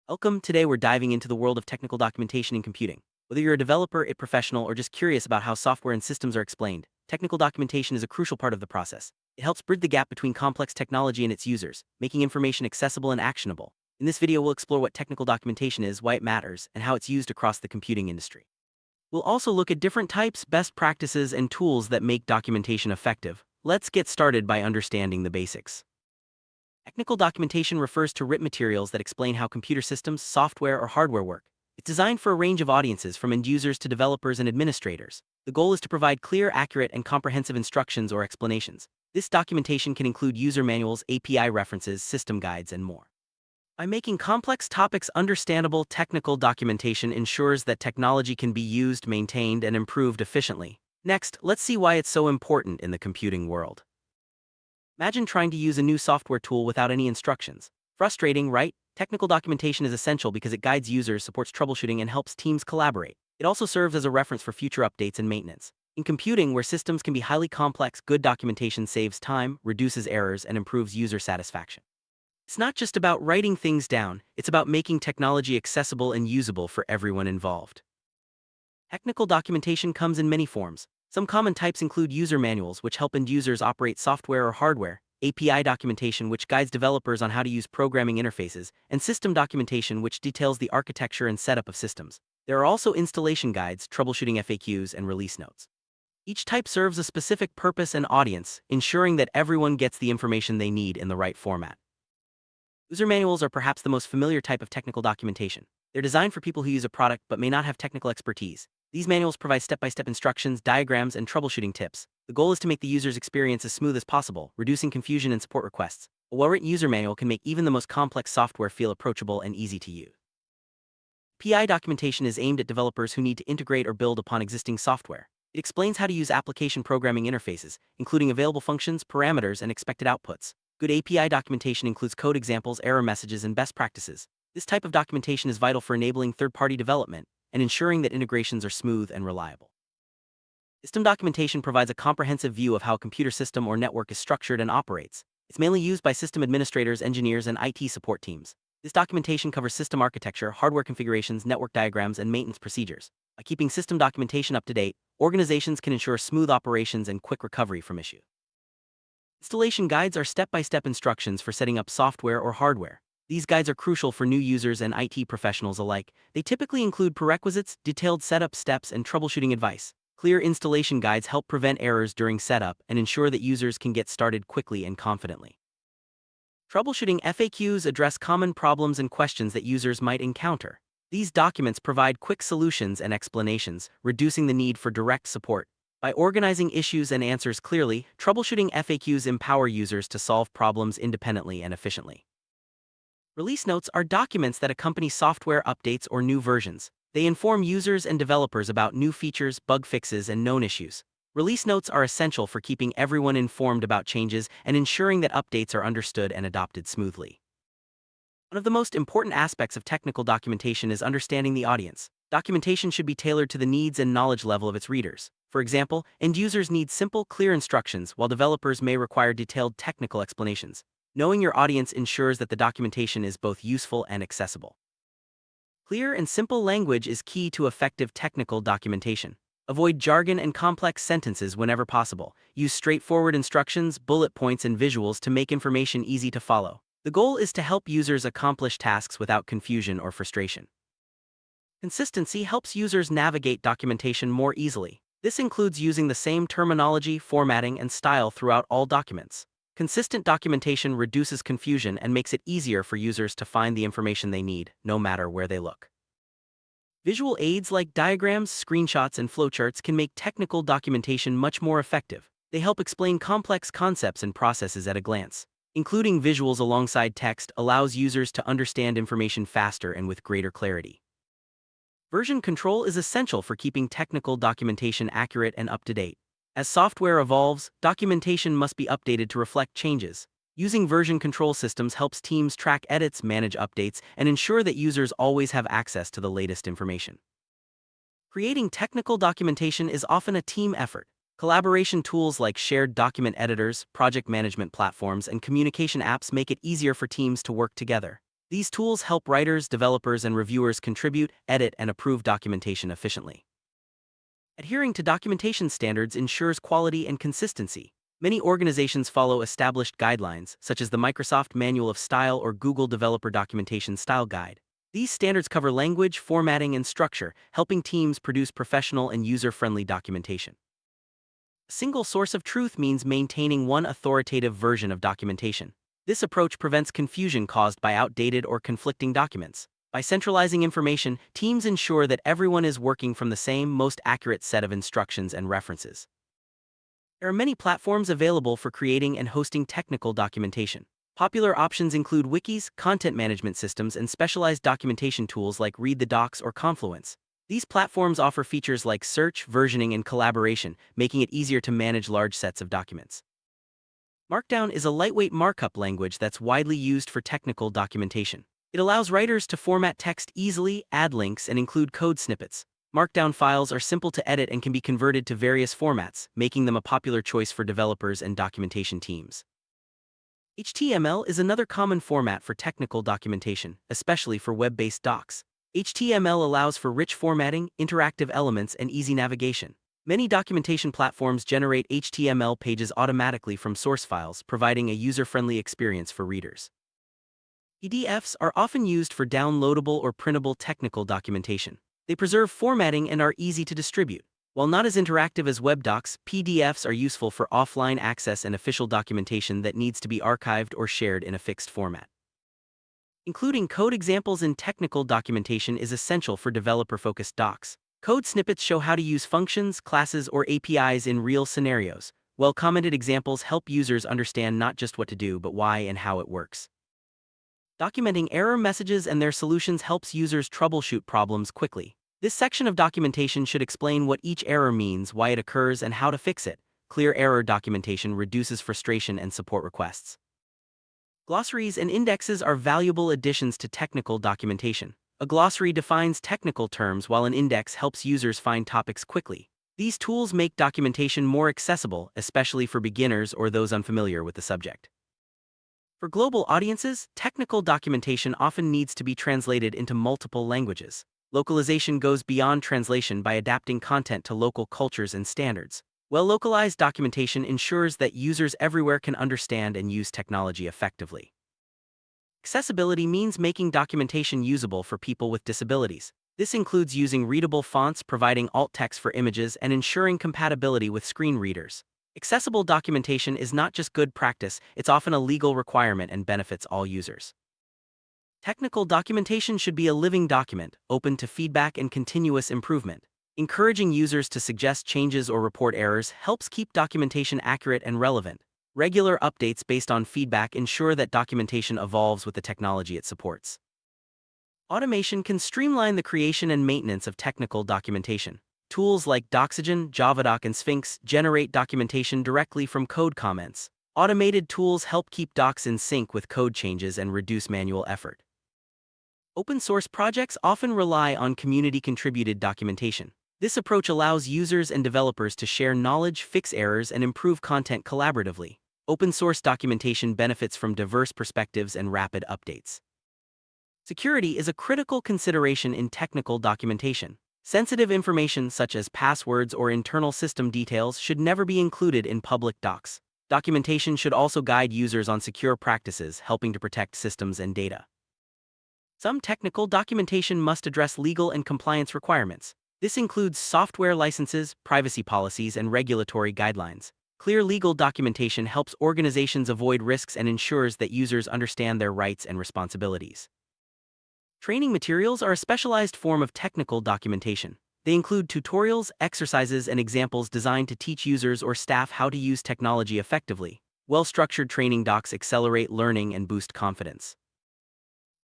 Welcome. Today we're diving into the world of technical documentation in computing. Whether you're a developer, a professional, or just curious about how software and systems are explained, technical documentation is a crucial part of the process. It helps bridge the gap between complex technology and its users, making information accessible and actionable. In this video, we'll explore what technical documentation is, why it matters, and how it's used across the computing industry. We'll also look at different types, best practices, and tools that make documentation effective. Let's get started by understanding the basics. Technical documentation refers to written materials that explain how computer systems, software, or hardware work. It's designed for a range of audiences from end users to developers and administrators. The goal is to provide clear, accurate, and comprehensive instructions or explanations. This documentation can include user manuals, API references, system guides, and more. By making complex topics understandable, technical documentation ensures that technology can be used, maintained, and improved efficiently. Next, let's see why it's so important in the computing world. Imagine trying to use a new software tool without any instructions. Frustrating, right? Technical documentation is essential because it guides users, supports troubleshooting, and helps teams collaborate. It also serves as a reference for future updates and maintenance. In computing, where systems can be highly complex, good documentation saves time, reduces errors, and improves user satisfaction. It's not just about writing things down, it's about making technology accessible and usable for everyone involved. Technical documentation comes in many forms. Some common types include user manuals, which help end users operate software or hardware, API documentation, which guides developers on how to use programming interfaces, and system documentation, which details the architecture and setup of systems. There are also installation guides, troubleshooting FAQs, and release notes. Each type serves a specific purpose and audience, ensuring that everyone gets the information they need in the right format. User manuals are perhaps the most familiar type of technical documentation. They're designed for people who use a product but may not have technical expertise. These manuals provide step-by-step instructions, diagrams, and troubleshooting tips. The goal is to make the user's experience as smooth as possible, reducing confusion and support requests. A well-written user manual can make even the most complex software feel approachable and easy to use. PI documentation is aimed at developers who need to integrate or build upon existing software. It explains how to use application programming interfaces, including available functions, parameters, and expected outputs. Good API documentation includes code examples, error messages, and best practices. This type of documentation is vital for enabling third-party development and ensuring that integrations are smooth and reliable. System documentation provides a comprehensive view of how a computer system or network is structured and operates. It's mainly used by system administrators, engineers, and IT support teams. This documentation covers system architecture, hardware configurations, network diagrams, and maintenance procedures. By keeping system documentation up to date, organizations can ensure smooth operations and quick recovery from issues. Installation guides are step-by-step instructions for setting up software or hardware. These guides are crucial for new users and IT professionals alike. They typically include prerequisites, detailed setup steps, and troubleshooting advice. Clear installation guides help prevent errors during setup and ensure that users can get started quickly and confidently. Troubleshooting FAQs address common problems and questions that users might encounter. These documents provide quick solutions and explanations, reducing the need for direct support. By organizing issues and answers clearly, troubleshooting FAQs empower users to solve problems independently and efficiently. Release notes are documents that accompany software updates or new versions. They inform users and developers about new features, bug fixes, and known issues. Release notes are essential for keeping everyone informed about changes and ensuring that updates are understood and adopted smoothly. One of the most important aspects of technical documentation is understanding the audience. Documentation should be tailored to the needs and knowledge level of its readers. For example, end users need simple, clear instructions, while developers may require detailed technical explanations. Knowing your audience ensures that the documentation is both useful and accessible. Clear and simple language is key to effective technical documentation. Avoid jargon and complex sentences whenever possible. Use straightforward instructions, bullet points, and visuals to make information easy to follow. The goal is to help users accomplish tasks without confusion or frustration. Consistency helps users navigate documentation more easily. This includes using the same terminology, formatting, and style throughout all documents. Consistent documentation reduces confusion and makes it easier for users to find the information they need, no matter where they look. Visual aids like diagrams, screenshots, and flowcharts can make technical documentation much more effective. They help explain complex concepts and processes at a glance. Including visuals alongside text allows users to understand information faster and with greater clarity. Version control is essential for keeping technical documentation accurate and up-to-date. As software evolves, documentation must be updated to reflect changes. Using version control systems helps teams track edits, manage updates, and ensure that users always have access to the latest information. Creating technical documentation is often a team effort. Collaboration tools like shared document editors, project management platforms, and communication apps make it easier for teams to work together. These tools help writers, developers, and reviewers contribute, edit, and approve documentation efficiently. Adhering to documentation standards ensures quality and consistency. Many organizations follow established guidelines, such as the Microsoft Manual of Style or Google Developer Documentation Style Guide. These standards cover language, formatting, and structure, helping teams produce professional and user-friendly documentation. A single source of truth means maintaining one authoritative version of documentation. This approach prevents confusion caused by outdated or conflicting documents. By centralizing information, teams ensure that everyone is working from the same, most accurate set of instructions and references. There are many platforms available for creating and hosting technical documentation. Popular options include wikis, content management systems, and specialized documentation tools like Read the Docs or Confluence. These platforms offer features like search, versioning, and collaboration, making it easier to manage large sets of documents. Markdown is a lightweight markup language that's widely used for technical documentation. It allows writers to format text easily, add links, and include code snippets. Markdown files are simple to edit and can be converted to various formats, making them a popular choice for developers and documentation teams. HTML is another common format for technical documentation, especially for web-based docs. HTML allows for rich formatting, interactive elements, and easy navigation. Many documentation platforms generate HTML pages automatically from source files, providing a user-friendly experience for readers. PDFs are often used for downloadable or printable technical documentation. They preserve formatting and are easy to distribute. While not as interactive as web docs, PDFs are useful for offline access and official documentation that needs to be archived or shared in a fixed format. Including code examples in technical documentation is essential for developer-focused docs. Code snippets show how to use functions, classes, or APIs in real scenarios. Well-commented examples help users understand not just what to do but why and how it works. Documenting error messages and their solutions helps users troubleshoot problems quickly. This section of documentation should explain what each error means, why it occurs, and how to fix it. Clear error documentation reduces frustration and support requests. Glossaries and indexes are valuable additions to technical documentation. A glossary defines technical terms while an index helps users find topics quickly. These tools make documentation more accessible, especially for beginners or those unfamiliar with the subject. For global audiences, technical documentation often needs to be translated into multiple languages. Localization goes beyond translation by adapting content to local cultures and standards. Well-localized documentation ensures that users everywhere can understand and use technology effectively. Accessibility means making documentation usable for people with disabilities. This includes using readable fonts, providing alt text for images, and ensuring compatibility with screen readers. Accessible documentation is not just good practice, it's often a legal requirement and benefits all users. Technical documentation should be a living document, open to feedback and continuous improvement. Encouraging users to suggest changes or report errors helps keep documentation accurate and relevant. Regular updates based on feedback ensure that documentation evolves with the technology it supports. Automation can streamline the creation and maintenance of technical documentation. Tools like Doxygen, Javadoc, and Sphinx generate documentation directly from code comments. Automated tools help keep docs in sync with code changes and reduce manual effort. Open-source projects often rely on community-contributed documentation. This approach allows users and developers to share knowledge, fix errors, and improve content collaboratively. Open-source documentation benefits from diverse perspectives and rapid updates. Security is a critical consideration in technical documentation. Sensitive information such as passwords or internal system details should never be included in public docs. Documentation should also guide users on secure practices, helping to protect systems and data. Some technical documentation must address legal and compliance requirements. This includes software licenses, privacy policies, and regulatory guidelines. Clear legal documentation helps organizations avoid risks and ensures that users understand their rights and responsibilities. Training materials are a specialized form of technical documentation. They include tutorials, exercises, and examples designed to teach users or staff how to use technology effectively. Well-structured training docs accelerate learning and boost confidence.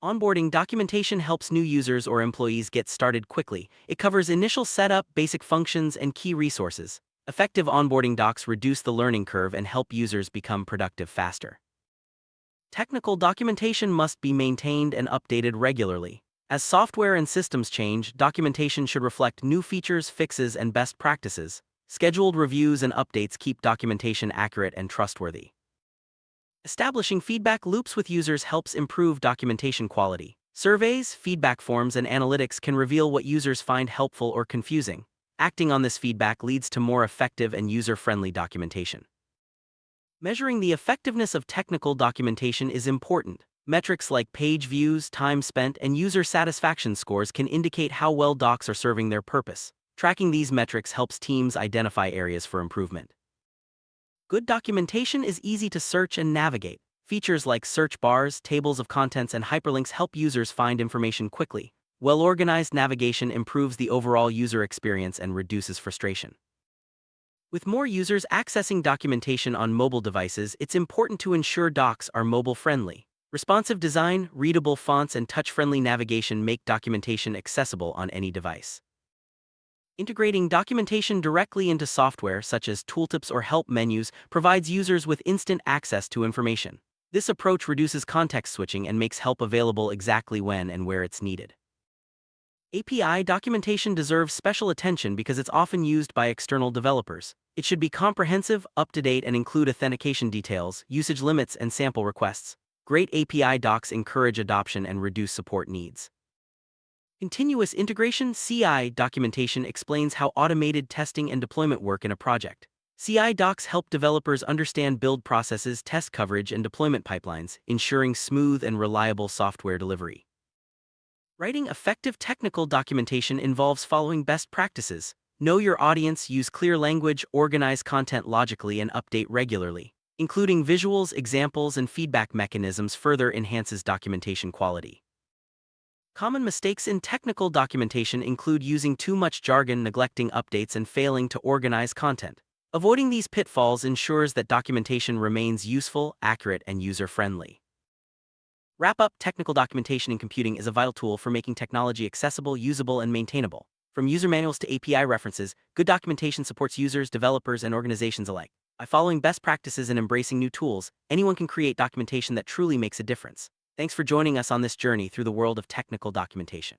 Onboarding documentation helps new users or employees get started quickly. It covers initial setup, basic functions, and key resources. Effective onboarding docs reduce the learning curve and help users become productive faster. Technical documentation must be maintained and updated regularly. As software and systems change, documentation should reflect new features, fixes, and best practices. Scheduled reviews and updates keep documentation accurate and trustworthy. Establishing feedback loops with users helps improve documentation quality. Surveys, feedback forms, and analytics can reveal what users find helpful or confusing. Acting on this feedback leads to more effective and user-friendly documentation. Measuring the effectiveness of technical documentation is important. Metrics like page views, time spent, and user satisfaction scores can indicate how well docs are serving their purpose. Tracking these metrics helps teams identify areas for improvement. Good documentation is easy to search and navigate. Features like search bars, tables of contents, and hyperlinks help users find information quickly. Well-organized navigation improves the overall user experience and reduces frustration. With more users accessing documentation on mobile devices, it's important to ensure docs are mobile-friendly. Responsive design, readable fonts, and touch-friendly navigation make documentation accessible on any device. Integrating documentation directly into software such as tooltips or help menus provides users with instant access to information. This approach reduces context switching and makes help available exactly when and where it's needed. API documentation deserves special attention because it's often used by external developers. It should be comprehensive, up-to-date, and include authentication details, usage limits, and sample requests. Great API docs encourage adoption and reduce support needs. Continuous integration (CI) documentation explains how automated testing and deployment work in a project. CI docs help developers understand build processes, test coverage, and deployment pipelines, ensuring smooth and reliable software delivery. Writing effective technical documentation involves following best practices. Know your audience, use clear language, organize content logically, and update regularly. Including visuals, examples, and feedback mechanisms further enhances documentation quality. Common mistakes in technical documentation include using too much jargon, neglecting updates, and failing to organize content. Avoiding these pitfalls ensures that documentation remains useful, accurate, and user-friendly. Wrap up: technical documentation in computing is a vital tool for making technology accessible, usable, and maintainable. From user manuals to API references, good documentation supports users, developers, and organizations alike. By following best practices and embracing new tools, anyone can create documentation that truly makes a difference. Thanks for joining us on this journey through the world of technical documentation.